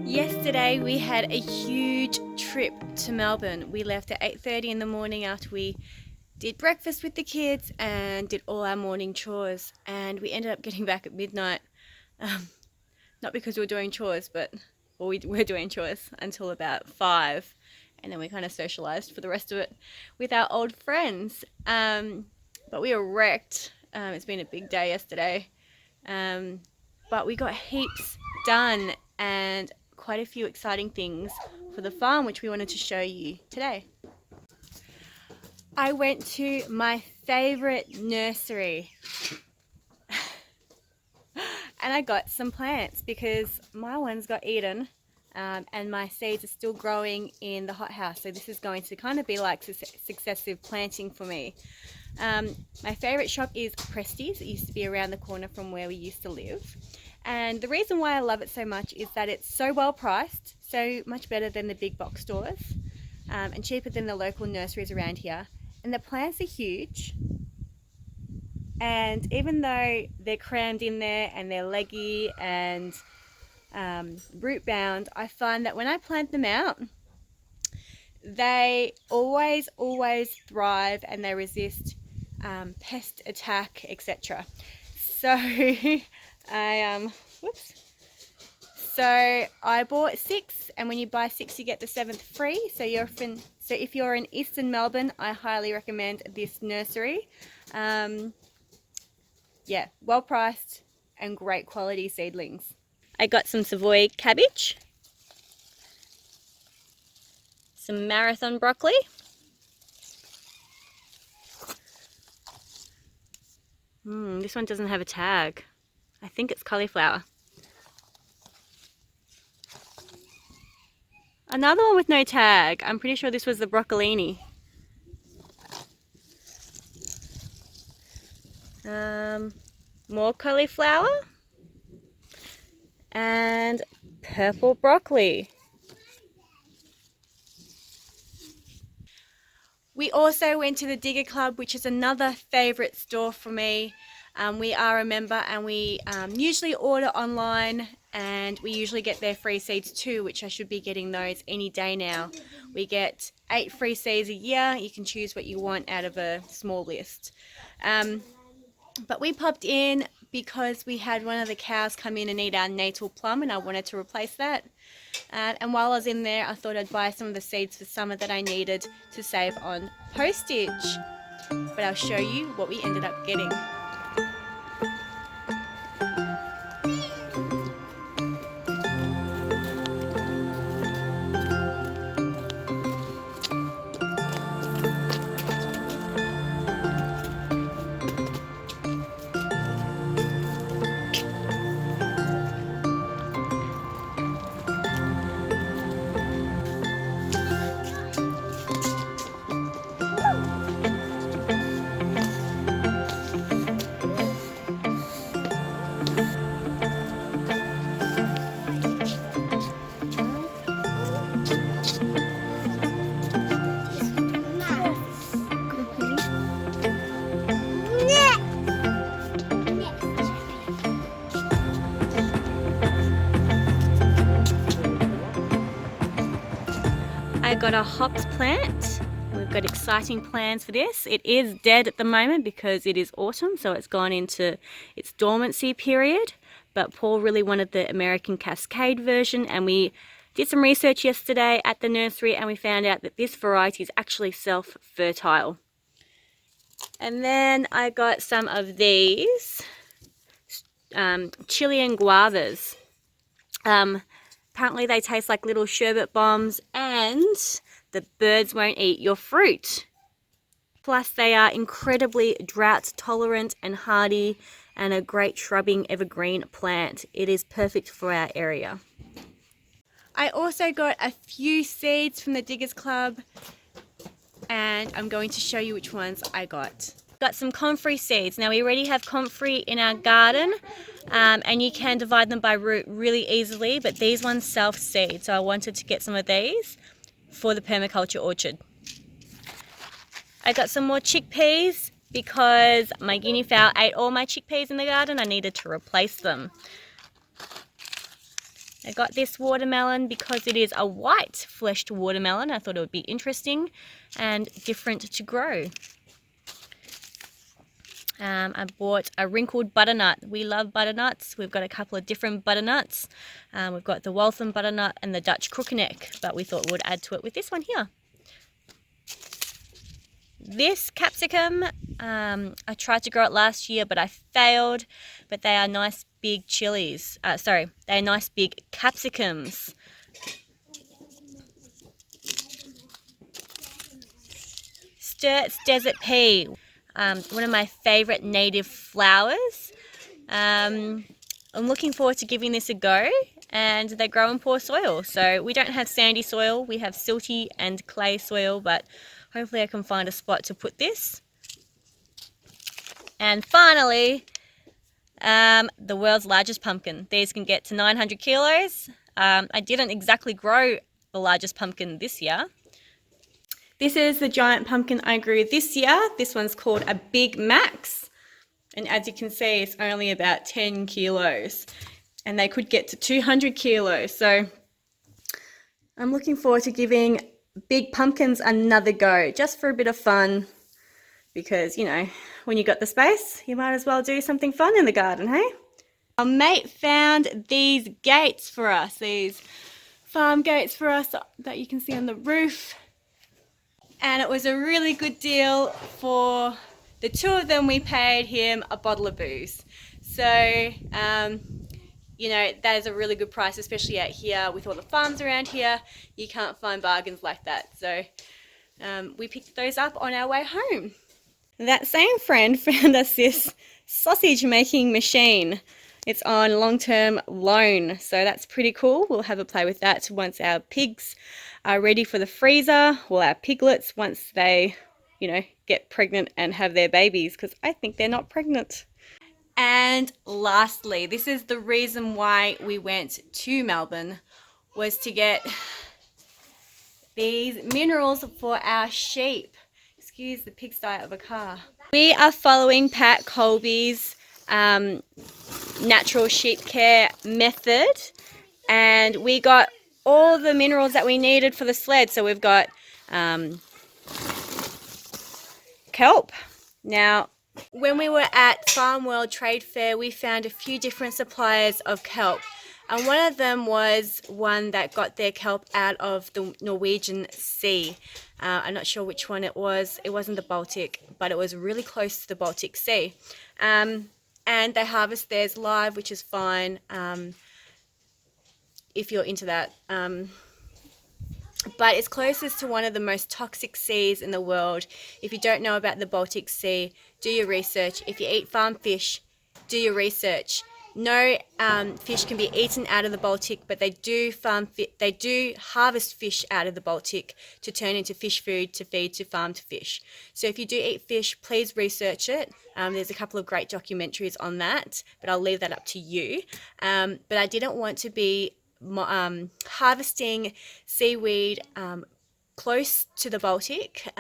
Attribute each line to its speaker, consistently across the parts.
Speaker 1: Yesterday we had a huge trip to Melbourne. We left at 8:30 in the morning after we did breakfast with the kids and did all our morning chores, and we ended up getting back at midnight. Not because we were doing chores, but we were doing chores until about 5, and then we kind of socialized for the rest of it with our old friends. But we were wrecked. It's been a big day yesterday, but we got heaps done and quite a few exciting things for the farm, which we wanted to show you today. I went to my favorite nursery and I got some plants because my ones got eaten, and my seeds are still growing in the hothouse, so this is going to kind of be like successive planting for me. My favorite shop is Presti's. It used to be around the corner from where we used to live. And the reason why I love it so much is that it's so well priced, so much better than the big box stores, and cheaper than the local nurseries around here. And the plants are huge. And even though they're crammed in there and they're leggy and root bound, I find that when I plant them out, they always thrive and they resist pest attack, etc. So I bought 6, and when you buy 6 you get the 7th free. So if you're in Eastern Melbourne, I highly recommend this nursery. Yeah, well priced and great quality seedlings. I got some Savoy cabbage, some marathon broccoli, this one doesn't have a tag. I think it's cauliflower. Another one with no tag. I'm pretty sure this was the broccolini. More cauliflower and purple broccoli. We also went to the Digger Club, which is another favourite store for me. We are a member, and we usually order online, and we usually get their free seeds too, which I should be getting those any day now. We get 8 free seeds a year. You can choose what you want out of a small list. But we popped in because we had one of the cows come in and eat our natal plum, and I wanted to replace that. And while I was in there, I thought I'd buy some of the seeds for summer that I needed to save on postage. But I'll show you what we ended up getting. I got a hops plant. We've got exciting plans for this. It is dead at the moment because it is autumn, so it's gone into its dormancy period. But Paul really wanted the American Cascade version, and we did some research yesterday at the nursery and we found out that this variety is actually self-fertile. And then I got some of these Chilean guavas. Apparently they taste like little sherbet bombs, and the birds won't eat your fruit. Plus they are incredibly drought tolerant and hardy, and a great shrubbing evergreen plant. It is perfect for our area. I also got a few seeds from the Diggers Club, and I'm going to show you which ones I got. Got some comfrey seeds. Now we already have comfrey in our garden, and you can divide them by root really easily, but these ones self-seed, so I wanted to get some of these for the permaculture orchard. I got some more chickpeas because my guinea fowl ate all my chickpeas in the garden. I needed to replace them. I got this watermelon because it is a white fleshed watermelon. I thought it would be interesting and different to grow. I bought a wrinkled butternut. We love butternuts. We've got a couple of different butternuts. We've got the Waltham butternut and the Dutch crookneck, but we thought we'd add to it with this one here. This capsicum, I tried to grow it last year, but I failed. But they are nice big chilies. They are nice big capsicums. Sturt's desert pea, one of my favorite native flowers. I'm looking forward to giving this a go, and they grow in poor soil. So we don't have sandy soil, we have silty and clay soil, but hopefully I can find a spot to put this. And finally, the world's largest pumpkin. These can get to 900 kilos. I didn't exactly grow the largest pumpkin this year. This is the giant pumpkin I grew this year. This one's called a Big Max. And as you can see, it's only about 10 kilos. And they could get to 200 kilos. So I'm looking forward to giving big pumpkins another go, just for a bit of fun. Because, you know, when you got the space, you might as well do something fun in the garden, hey? Our mate found these gates for us, these farm gates for us that you can see on the roof. And it was a really good deal. For the two of them, we paid him a bottle of booze. So, you know, that is a really good price, especially out here with all the farms around here. You can't find bargains like that. So we picked those up on our way home. That same friend found us this sausage making machine. It's on long-term loan, so that's pretty cool. We'll have a play with that once our pigs are ready for the freezer, or our piglets once they, you know, get pregnant and have their babies, because I think they're not pregnant. And lastly, this is the reason why we went to Melbourne, was to get these minerals for our sheep. Excuse the pigsty of a car. We are following Pat Colbys' natural sheep care method, and we got all the minerals that we needed for the sled. So we've got kelp. Now, when we were at Farm World Trade Fair, we found a few different suppliers of kelp. And one of them was one that got their kelp out of the Norwegian Sea. I'm not sure which one it was. It wasn't the Baltic, but it was really close to the Baltic Sea. And they harvest theirs live, which is fine if you're into that. But it's closest to one of the most toxic seas in the world. If you don't know about the Baltic Sea, do your research. If you eat farm fish, do your research. No fish can be eaten out of the Baltic, but they do harvest fish out of the Baltic to turn into fish food to feed to farmed fish. So if you do eat fish, please research it. There's a couple of great documentaries on that, but I'll leave that up to you. But I didn't want to be harvesting seaweed close to the Baltic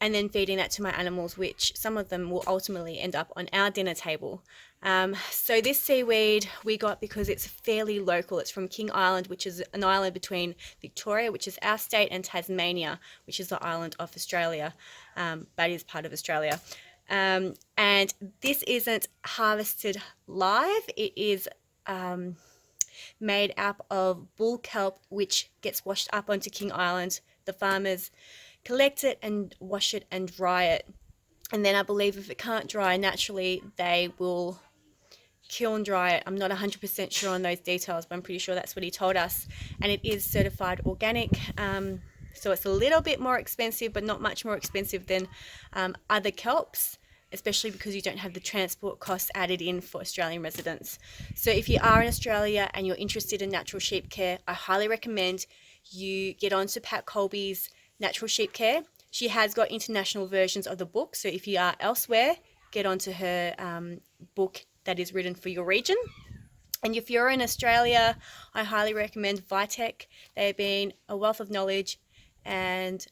Speaker 1: and then feeding that to my animals, which some of them will ultimately end up on our dinner table. So this seaweed we got because it's fairly local. It's from King Island, which is an island between Victoria, which is our state, and Tasmania, which is the island of Australia, but is part of Australia. And this isn't harvested live. It is made up of bull kelp, which gets washed up onto King Island. The farmers collect it and wash it and dry it, and then I believe if it can't dry naturally, they will kiln dry it. I'm not 100% sure on those details, but I'm pretty sure that's what he told us. And it is certified organic, so it's a little bit more expensive, but not much more expensive than other kelps, especially because you don't have the transport costs added in for Australian residents. So if you are in Australia and you're interested in natural sheep care, I highly recommend you get onto Pat Colbys' Natural Sheep Care. She has got international versions of the book, so if you are elsewhere, get onto her book that is written for your region. And if you're in Australia, I highly recommend Vitec. They've been a wealth of knowledge and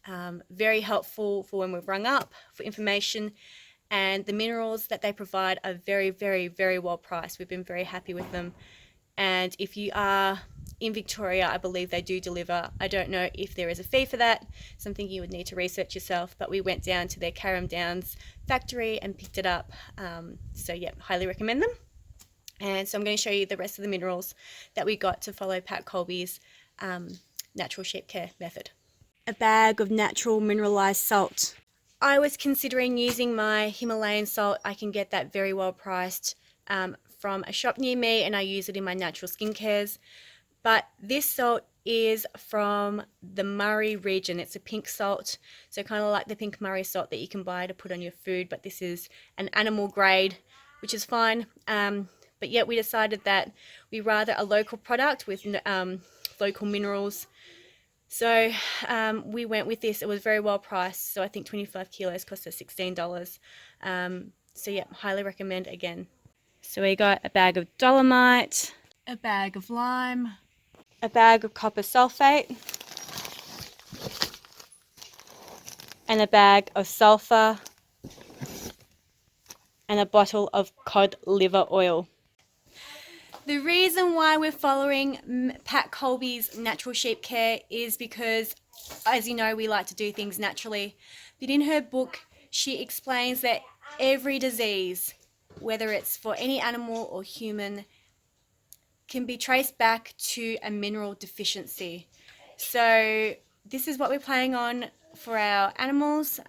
Speaker 1: very helpful for when we've rung up for information. and the minerals that they provide are very, very, very well priced. We've been very happy with them. And if you are in Victoria, I believe they do deliver. I don't know if there is a fee for that, something you would need to research yourself, but we went down to their Carrum Downs factory and picked it up. So yeah, highly recommend them. And so I'm going to show you the rest of the minerals that we got to follow Pat Colbys' natural sheep care method. A bag of natural mineralized salt. I was considering using my Himalayan salt. I can get that very well priced from a shop near me, and I use it in my natural skincares. But this salt is from the Murray region. It's a pink salt, so kind of like the pink Murray salt that you can buy to put on your food, but this is an animal grade, which is fine. But yet we decided that we rather a local product with local minerals. So we went with this. It was very well priced. So I think 25 kilos cost us $16. So yeah, highly recommend again. So we got a bag of dolomite, a bag of lime, a bag of copper sulfate, and a bag of sulfur, and a bottle of cod liver oil. The reason why we're following Pat Colbys' natural sheep care is because, as you know, we like to do things naturally. But in her book, she explains that every disease, whether it's for any animal or human, can be traced back to a mineral deficiency. So this is what we're playing on for our animals.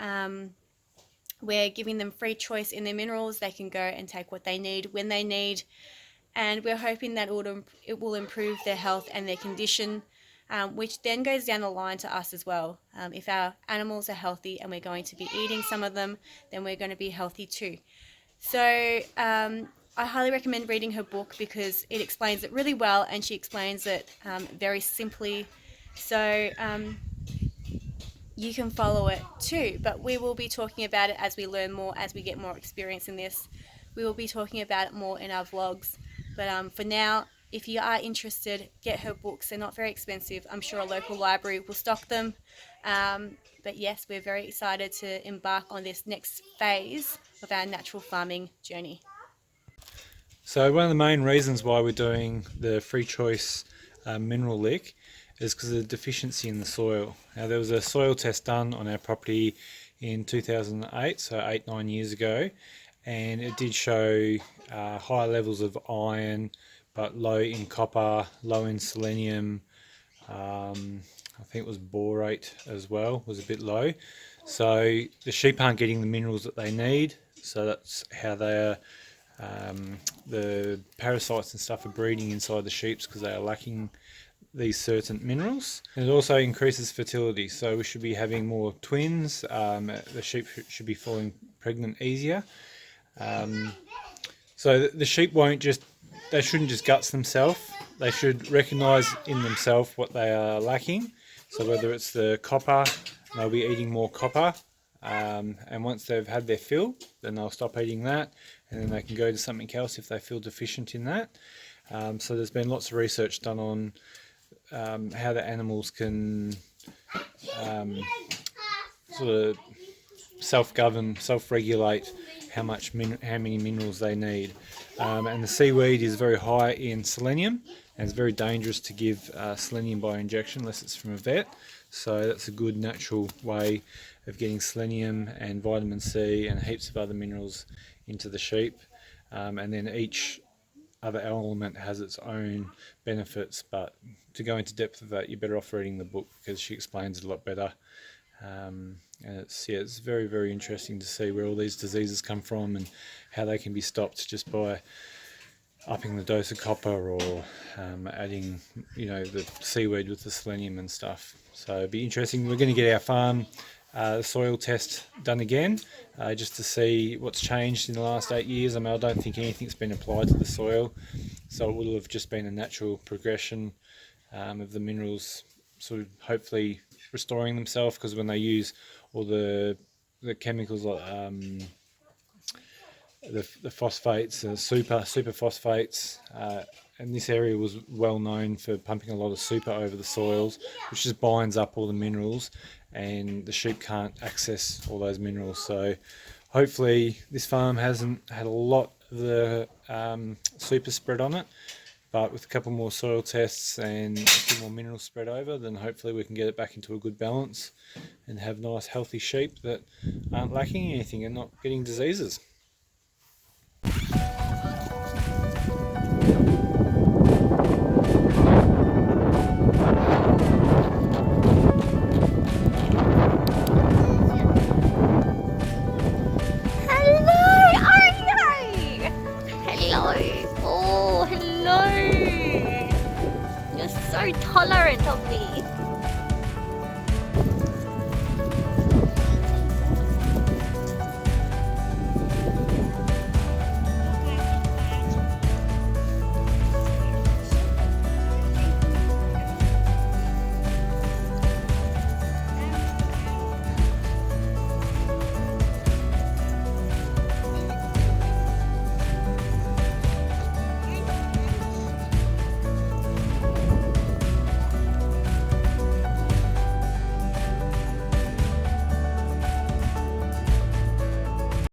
Speaker 1: We're giving them free choice in their minerals. They can go and take what they need when they need. And we're hoping that it will improve their health and their condition, which then goes down the line to us as well. If our animals are healthy and we're going to be eating some of them, then we're going to be healthy too. So I highly recommend reading her book because it explains it really well, and she explains it very simply. So you can follow it too, but we will be talking about it as we learn more, as we get more experience in this. We will be talking about it more in our vlogs. But for now, if you are interested, get her books. They're not very expensive. I'm sure a local library will stock them. But yes, we're very excited to embark on this next phase of our natural farming journey.
Speaker 2: So one of the main reasons why we're doing the free choice mineral lick is because of the deficiency in the soil. Now, there was a soil test done on our property in 2008, so 8-9 years ago, and it did show high levels of iron, but low in copper, low in selenium. I think it was borate as well, was a bit low. So the sheep aren't getting the minerals that they need, so that's how they are, the parasites and stuff are breeding inside the sheep because they are lacking these certain minerals. And it also increases fertility, so we should be having more twins. The sheep should be falling pregnant easier. So the sheep they shouldn't just guts themselves. They should recognise in themselves what they are lacking. So whether it's the copper, they'll be eating more copper. And once they've had their fill, then they'll stop eating that, and then they can go to something else if they feel deficient in that. So there's been lots of research done on how the animals can sort of self-govern, self-regulate how many minerals they need. And the seaweed is very high in selenium, and it's very dangerous to give selenium by injection unless it's from a vet. So that's a good natural way of getting selenium and vitamin C and heaps of other minerals into the sheep. And then each other element has its own benefits, but to go into depth of that, you're better off reading the book because she explains it a lot better. And it's very, very interesting to see where all these diseases come from and how they can be stopped just by upping the dose of copper or adding, the seaweed with the selenium and stuff. So it'd be interesting. We're going to get our farm soil test done again, just to see what's changed in the last 8 years. I don't think anything's been applied to the soil, so it will have just been a natural progression of the minerals sort of hopefully restoring themselves, because when they use all the chemicals like the phosphates, super phosphates, and this area was well known for pumping a lot of super over the soils, which just binds up all the minerals, and the sheep can't access all those minerals. So Hopefully this farm hasn't had a lot of the super spread on it, but with a couple more soil tests and a few more minerals spread over, then hopefully we can get it back into a good balance and have nice healthy sheep that aren't lacking anything and not getting diseases.